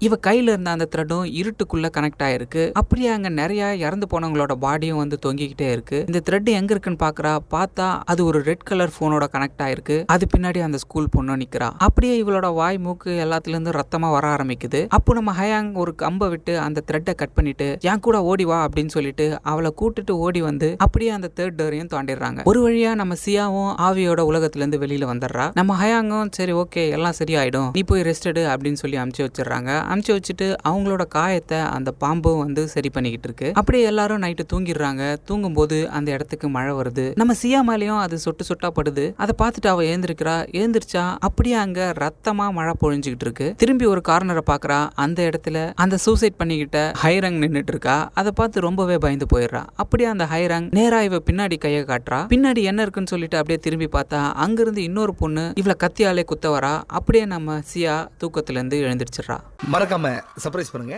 இவ கையில இருந்த அந்த த்ரெட்டும் இருட்டுக்குள்ள கனெக்ட் ஆயிருக்கு. அப்படியே அங்க நிறைய இறந்து போனவங்களோட பாடியும் வந்து தொங்கிக்கிட்டே இருக்கு. இந்த த்ரெட் எங்க இருக்குன்னு பாக்குறா. பார்த்தா அது ஒரு ரெட் கலர் போனோட கனெக்ட் ஆயிருக்கு. அது பின்னாடி அந்த ஸ்கூல் பொண்ணு நிக்கிறா. அப்படியே இவளோட வாய் மூக்கு எல்லாத்துல இருந்து ரத்தமா வர ஆரம்பிக்குது. அப்போ நம்ம ஹயாங் ஒரு கம்பை விட்டு அந்த த்ரெட்டை கட் பண்ணிட்டு என் கூட ஓடி வா அப்படின்னு சொல்லிட்டு அவளை கூட்டிட்டு ஓடி வந்து அப்படியே அந்த தேர்ட் டோரையும் தாண்டிடுறாங்க. ஒரு வழியா நம்ம சியாவும் ஆவியோட உலகத்துல இருந்து வெளியில வந்துடுறா. நம்ம ஹயாங்கும் சரி ஓகே எல்லாம் சரியாயிடும், நீ போய் ரெஸ்ட் எடு அப்படின்னு சொல்லி அமுச்சு வச்சிடறாங்க. அமுச்சு வச்சுட்டு அவங்களோட காயத்தை அந்த பாம்பும் வந்து சரி பண்ணிக்கிட்டு இருக்கு. அப்படியே எல்லாரும் நைட்டு தூங்கிடுறாங்க. தூங்கும் போது அந்த இடத்துக்கு மழை வருது. நம்ம சியா மேலேயும் அது சொட்டு சொட்டா படுது. அதை பார்த்துட்டு அவ ஏந்திருக்கிறா. ஏந்திரிச்சா அப்படியே அங்க ரத்தமா மழை பொழிஞ்சுக்கிட்டு இருக்கு. திரும்பி ஒரு கார்னரை பாக்குறா. அந்த இடத்துல அந்த சூசைட் பண்ணிக்கிட்ட ஹைரங் நின்னுட்டு இருக்கா. அதை பார்த்து ரொம்பவே பயந்து போயிடுறா. அப்படியே அந்த ஹைரங் நேரா இவ பின்னாடி கையை காட்டுறா. பின்னாடி என்ன இருக்குன்னு சொல்லிட்டு அப்படியே திரும்பி பார்த்தா அங்கிருந்து இன்னொரு பொண்ணு இவள கத்தியாலே குத்த வரா. அப்படியே நம்ம சியா தூக்கத்துல இருந்து எழுந்திரிச்சிடறா. மறக்காம சர்ப்ரைஸ் பண்ணுங்க.